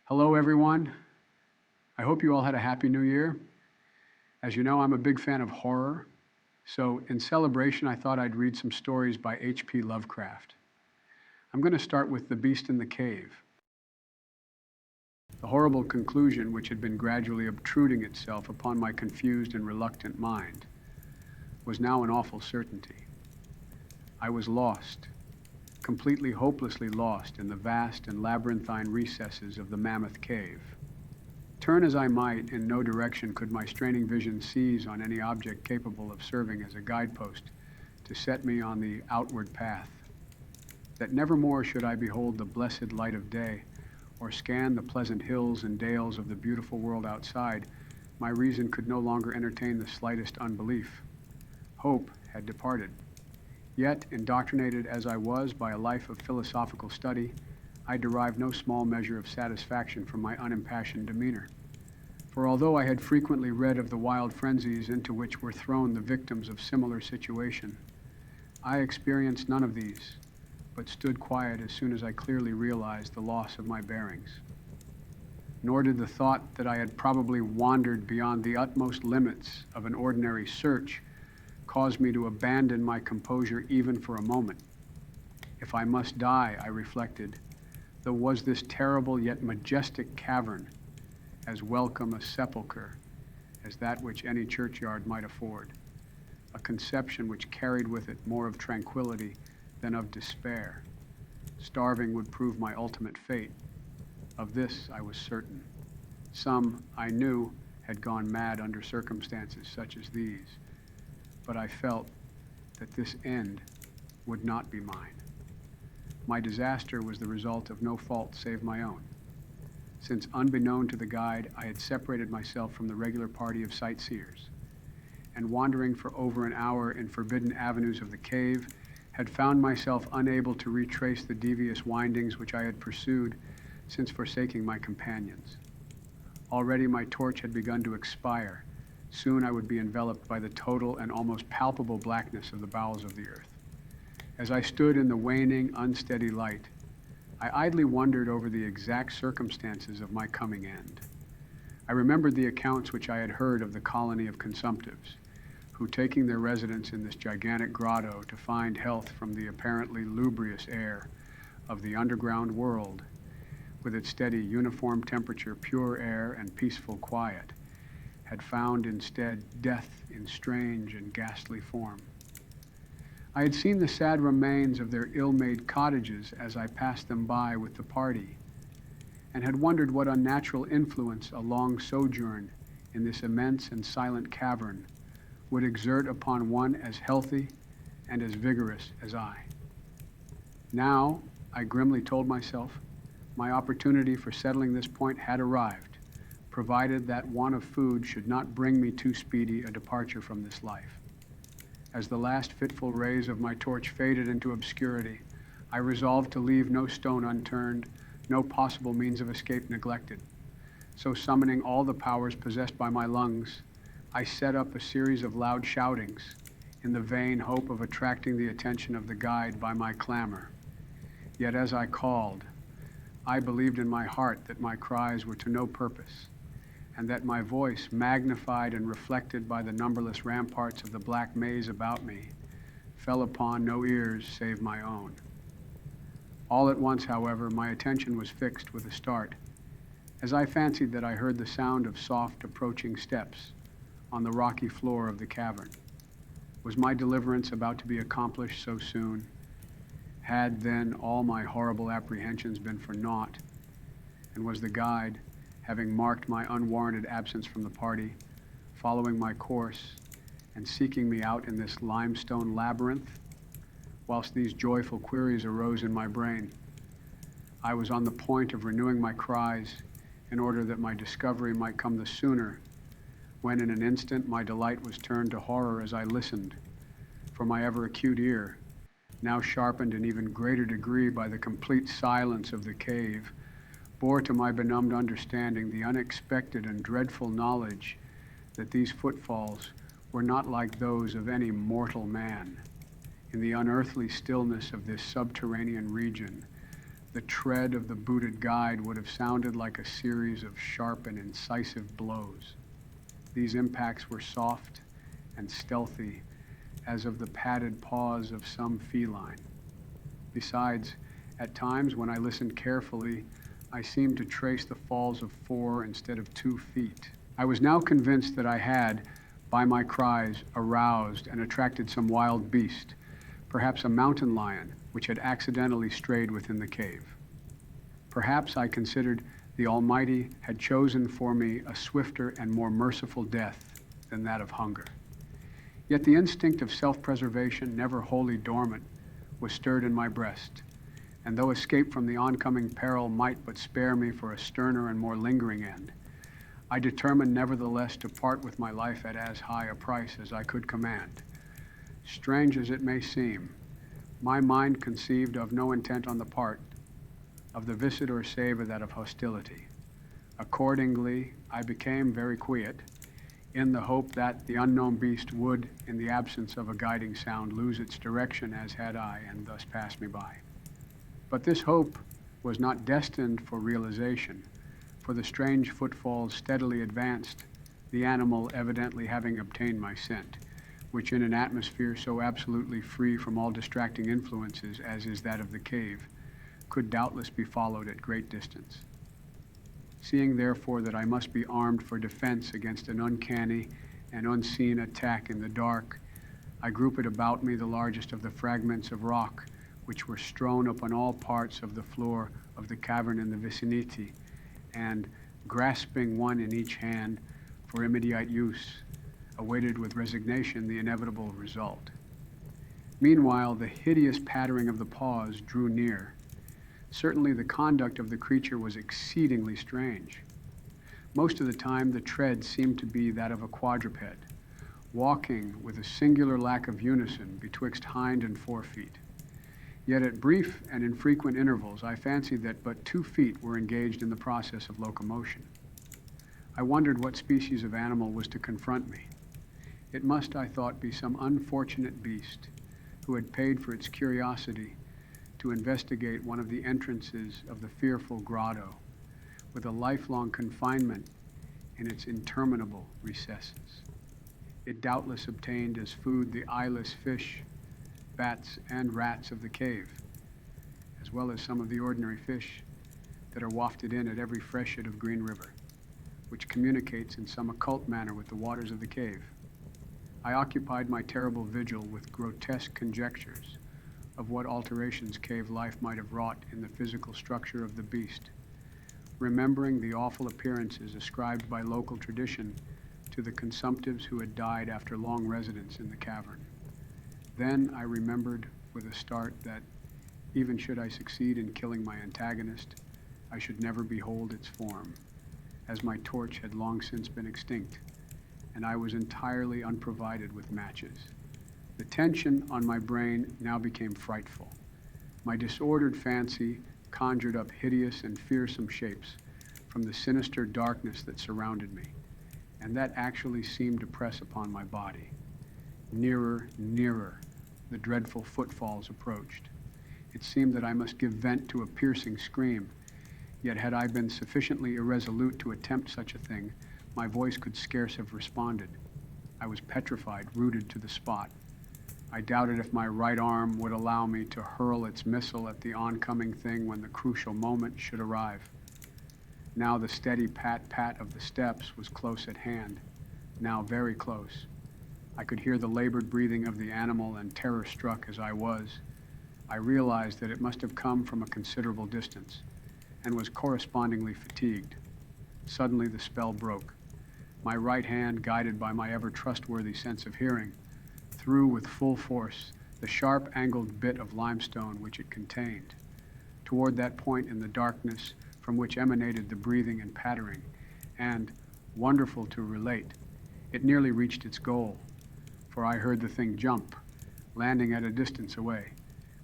Hello, everyone. I hope you all had a happy new year. As you know, I'm a big fan of horror. So, in celebration, I thought I'd read some stories by HP Lovecraft. I'm going to start with The Beast in the Cave. The horrible conclusion, which had been gradually obtruding itself upon my confused and reluctant mind, was now an awful certainty. I was lost, completely hopelessly lost in the vast and labyrinthine recesses of the Mammoth Cave. Turn as I might, in no direction could my straining vision seize on any object capable of serving as a guidepost to set me on the outward path. That nevermore should I behold the blessed light of day, or scan the pleasant hills and dales of the beautiful world outside, my reason could no longer entertain the slightest unbelief. Hope had departed. Yet, indoctrinated as I was by a life of philosophical study, I derived no small measure of satisfaction from my unimpassioned demeanor. For although I had frequently read of the wild frenzies into which were thrown the victims of similar situation, I experienced none of these, but stood quiet as soon as I clearly realized the loss of my bearings. Nor did the thought that I had probably wandered beyond the utmost limits of an ordinary search cause me to abandon my composure even for a moment. If I must die, I reflected, though was this terrible yet majestic cavern as welcome a sepulchre as that which any churchyard might afford, a conception which carried with it more of tranquility than of despair. Starving would prove my ultimate fate. Of this I was certain. Some, I knew, had gone mad under circumstances such as these, but I felt that this end would not be mine. My disaster was the result of no fault save my own. Since unbeknown to the guide, I had separated myself from the regular party of sightseers, and wandering for over an hour in forbidden avenues of the cave, had found myself unable to retrace the devious windings which I had pursued since forsaking my companions. Already my torch had begun to expire. Soon I would be enveloped by the total and almost palpable blackness of the bowels of the earth. As I stood in the waning, unsteady light, I idly wondered over the exact circumstances of my coming end. I remembered the accounts which I had heard of the colony of consumptives, who, taking their residence in this gigantic grotto to find health from the apparently lubrious air of the underground world, with its steady, uniform temperature, pure air, and peaceful quiet, had found instead death in strange and ghastly form. I had seen the sad remains of their ill-made cottages as I passed them by with the party, and had wondered what unnatural influence a long sojourn in this immense and silent cavern would exert upon one as healthy and as vigorous as I. Now, I grimly told myself, my opportunity for settling this point had arrived, provided that want of food should not bring me too speedy a departure from this life. As the last fitful rays of my torch faded into obscurity, I resolved to leave no stone unturned, no possible means of escape neglected. So summoning all the powers possessed by my lungs, I set up a series of loud shoutings in the vain hope of attracting the attention of the guide by my clamor. Yet as I called, I believed in my heart that my cries were to no purpose, and that my voice, magnified and reflected by the numberless ramparts of the black maze about me, fell upon no ears save my own. All at once, however, my attention was fixed with a start, as I fancied that I heard the sound of soft approaching steps on the rocky floor of the cavern. Was my deliverance about to be accomplished so soon? Had then all my horrible apprehensions been for naught? And was the guide, having marked my unwarranted absence from the party, following my course and seeking me out in this limestone labyrinth? Whilst these joyful queries arose in my brain, I was on the point of renewing my cries in order that my discovery might come the sooner, when in an instant my delight was turned to horror as I listened, for my ever acute ear, now sharpened in even greater degree by the complete silence of the cave, bore to my benumbed understanding the unexpected and dreadful knowledge that these footfalls were not like those of any mortal man. In the unearthly stillness of this subterranean region, The tread of the booted guide would have sounded like a series of sharp and incisive blows. These impacts were soft and stealthy, as of the padded paws of some feline. Besides, at times when I listened carefully, I seemed to trace the falls of 4 instead of 2 feet. I was now convinced that I had, by my cries, aroused and attracted some wild beast, perhaps a mountain lion, which had accidentally strayed within the cave. Perhaps I considered the Almighty had chosen for me a swifter and more merciful death than that of hunger. Yet the instinct of self-preservation, never wholly dormant, was stirred in my breast, and though escape from the oncoming peril might but spare me for a sterner and more lingering end, I determined nevertheless to part with my life at as high a price as I could command. Strange as it may seem, my mind conceived of no intent on the part of the visitor save that of hostility. Accordingly, I became very quiet, in the hope that the unknown beast would, in the absence of a guiding sound, lose its direction as had I, and thus pass me by. But this hope was not destined for realization, for the strange footfalls steadily advanced, the animal evidently having obtained my scent, which in an atmosphere so absolutely free from all distracting influences as is that of the cave, could doubtless be followed at great distance. Seeing therefore that I must be armed for defense against an uncanny and unseen attack in the dark, I grouped about me the largest of the fragments of rock which were strewn upon all parts of the floor of the cavern in the vicinity, and, grasping one in each hand for immediate use, awaited with resignation the inevitable result. Meanwhile, the hideous pattering of the paws drew near. Certainly the conduct of the creature was exceedingly strange. Most of the time the tread seemed to be that of a quadruped, walking with a singular lack of unison betwixt hind and forefeet. Yet at brief and infrequent intervals I fancied that but 2 feet were engaged in the process of locomotion. I wondered what species of animal was to confront me. It must, I thought, be some unfortunate beast who had paid for its curiosity to investigate one of the entrances of the fearful grotto, with a lifelong confinement in its interminable recesses. It doubtless obtained as food the eyeless fish, bats, and rats of the cave, as well as some of the ordinary fish that are wafted in at every freshet of Green River, which communicates in some occult manner with the waters of the cave. I occupied my terrible vigil with grotesque conjectures of what alterations cave life might have wrought in the physical structure of the beast, remembering the awful appearances ascribed by local tradition to the consumptives who had died after long residence in the cavern. Then I remembered with a start that, even should I succeed in killing my antagonist, I should never behold its form, as my torch had long since been extinct, and I was entirely unprovided with matches. The tension on my brain now became frightful. My disordered fancy conjured up hideous and fearsome shapes from the sinister darkness that surrounded me, and that actually seemed to press upon my body. Nearer, nearer, the dreadful footfalls approached. It seemed that I must give vent to a piercing scream, yet had I been sufficiently irresolute to attempt such a thing, my voice could scarce have responded. I was petrified, rooted to the spot. I doubted if my right arm would allow me to hurl its missile at the oncoming thing when the crucial moment should arrive. Now the steady pat-pat of the steps was close at hand, now very close. I could hear the labored breathing of the animal, and terror-struck as I was, I realized that it must have come from a considerable distance, and was correspondingly fatigued. Suddenly the spell broke. My right hand, guided by my ever-trustworthy sense of hearing, threw with full force the sharp-angled bit of limestone which it contained, toward that point in the darkness from which emanated the breathing and pattering, and, wonderful to relate, it nearly reached its goal, for I heard the thing jump, landing at a distance away,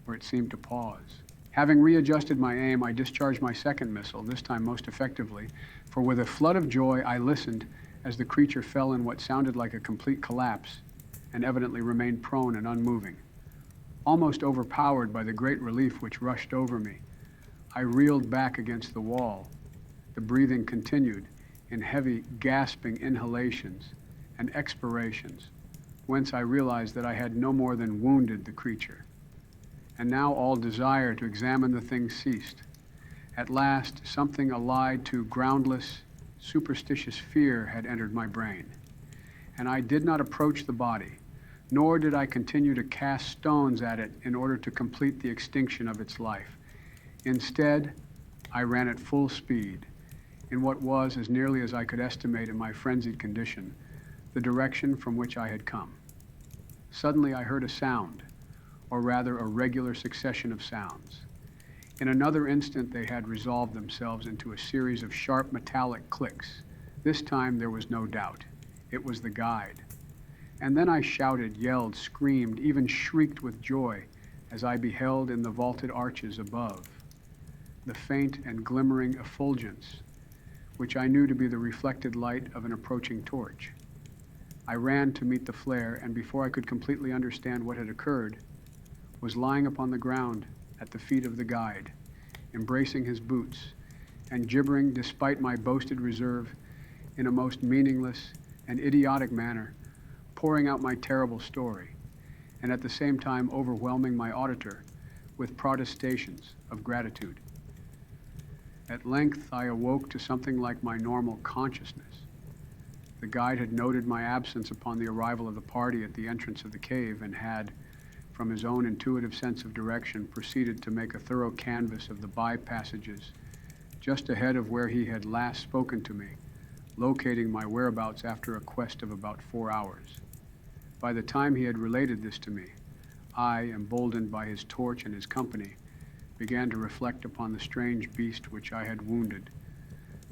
where it seemed to pause. Having readjusted my aim, I discharged my second missile, this time most effectively, for with a flood of joy I listened as the creature fell in what sounded like a complete collapse, and evidently remained prone and unmoving. Almost overpowered by the great relief which rushed over me, I reeled back against the wall. The breathing continued in heavy, gasping inhalations and expirations, whence I realized that I had no more than wounded the creature. And now all desire to examine the thing ceased. At last, something allied to groundless, superstitious fear had entered my brain, and I did not approach the body, nor did I continue to cast stones at it in order to complete the extinction of its life. Instead, I ran at full speed, in what was, as nearly as I could estimate in my frenzied condition, the direction from which I had come. Suddenly I heard a sound, or rather a regular succession of sounds. In another instant they had resolved themselves into a series of sharp metallic clicks. This time there was no doubt. It was the guide. And then I shouted, yelled, screamed, even shrieked with joy as I beheld in the vaulted arches above the faint and glimmering effulgence, which I knew to be the reflected light of an approaching torch. I ran to meet the flare, and before I could completely understand what had occurred, was lying upon the ground at the feet of the guide, embracing his boots, and gibbering, despite my boasted reserve, in a most meaningless and idiotic manner, pouring out my terrible story, and at the same time overwhelming my auditor with protestations of gratitude. At length I awoke to something like my normal consciousness. The guide had noted my absence upon the arrival of the party at the entrance of the cave, and had, from his own intuitive sense of direction, proceeded to make a thorough canvass of the by-passages just ahead of where he had last spoken to me, locating my whereabouts after a quest of about 4 hours. By the time he had related this to me, I, emboldened by his torch and his company, began to reflect upon the strange beast which I had wounded,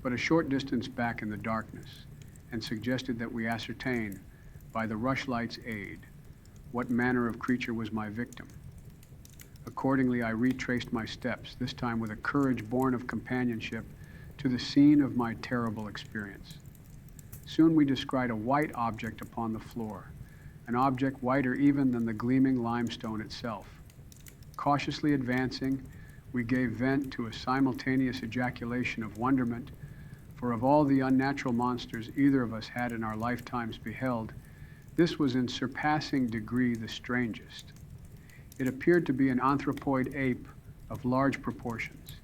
but a short distance back in the darkness, and suggested that we ascertain, by the rushlight's aid, what manner of creature was my victim. Accordingly, I retraced my steps, this time with a courage born of companionship, to the scene of my terrible experience. Soon we descried a white object upon the floor, an object whiter even than the gleaming limestone itself. Cautiously advancing, we gave vent to a simultaneous ejaculation of wonderment, for of all the unnatural monsters either of us had in our lifetimes beheld, this was in surpassing degree the strangest. It appeared to be an anthropoid ape of large proportions,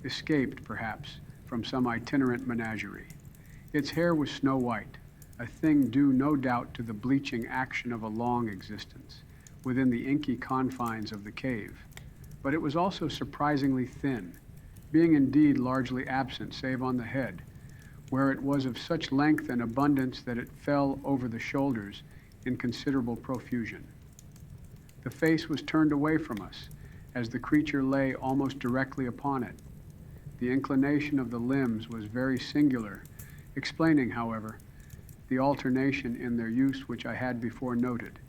escaped, perhaps, from some itinerant menagerie. Its hair was snow white, a thing due no doubt to the bleaching action of a long existence within the inky confines of the cave. But it was also surprisingly thin, being indeed largely absent save on the head, where it was of such length and abundance that it fell over the shoulders in considerable profusion. The face was turned away from us, as the creature lay almost directly upon it. The inclination of the limbs was very singular, explaining, however, the alternation in their use which I had before noted,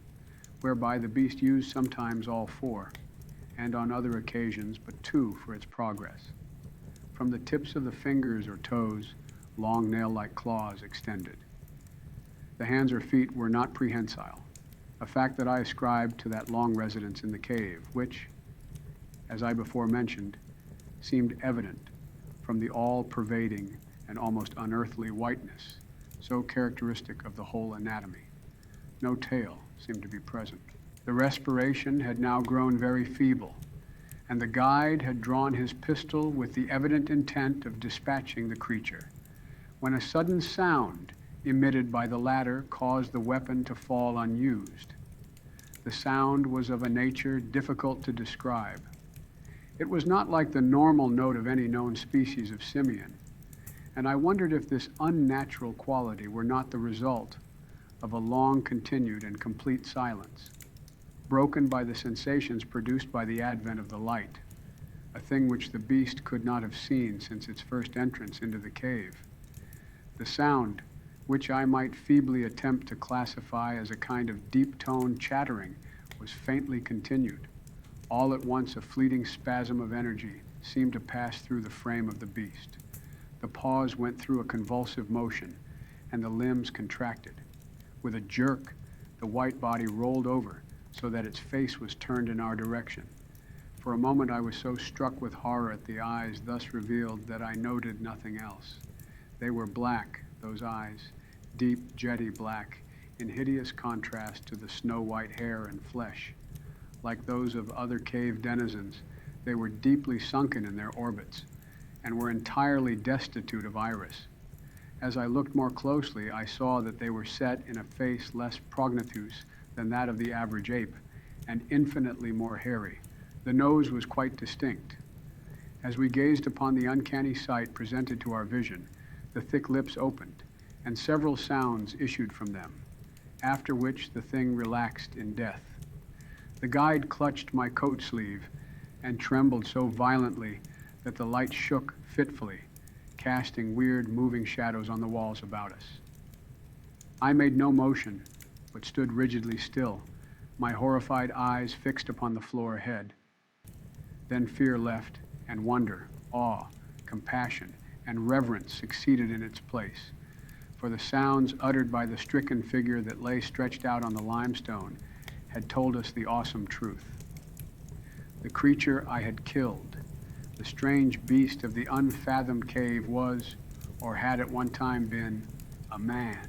whereby the beast used sometimes all four, and on other occasions but two for its progress. From the tips of the fingers or toes, long nail-like claws extended. The hands or feet were not prehensile, a fact that I ascribed to that long residence in the cave, which, as I before mentioned, seemed evident from the all-pervading and almost unearthly whiteness, so characteristic of the whole anatomy. No tail seemed to be present. The respiration had now grown very feeble, and the guide had drawn his pistol with the evident intent of dispatching the creature, when a sudden sound emitted by the latter caused the weapon to fall unused. The sound was of a nature difficult to describe. It was not like the normal note of any known species of simian, and I wondered if this unnatural quality were not the result of a long-continued and complete silence, broken by the sensations produced by the advent of the light, a thing which the beast could not have seen since its first entrance into the cave. The sound, which I might feebly attempt to classify as a kind of deep-toned chattering, was faintly continued. All at once a fleeting spasm of energy seemed to pass through the frame of the beast. The paws went through a convulsive motion, and the limbs contracted. With a jerk, the white body rolled over so that its face was turned in our direction. For a moment I was so struck with horror at the eyes thus revealed that I noted nothing else. They were black, those eyes, deep, jetty black, in hideous contrast to the snow-white hair and flesh. Like those of other cave denizens, they were deeply sunken in their orbits and were entirely destitute of iris. As I looked more closely, I saw that they were set in a face less prognathous than that of the average ape, and infinitely more hairy. The nose was quite distinct. As we gazed upon the uncanny sight presented to our vision, the thick lips opened, and several sounds issued from them, after which the thing relaxed in death. The guide clutched my coat sleeve and trembled so violently that the light shook fitfully, casting weird moving shadows on the walls about us. I made no motion, but stood rigidly still, my horrified eyes fixed upon the floor ahead. Then fear left, and wonder, awe, compassion, and reverence succeeded in its place, for the sounds uttered by the stricken figure that lay stretched out on the limestone had told us the awesome truth. The creature I had killed, the strange beast of the unfathomed cave, was, or had at one time been, a man.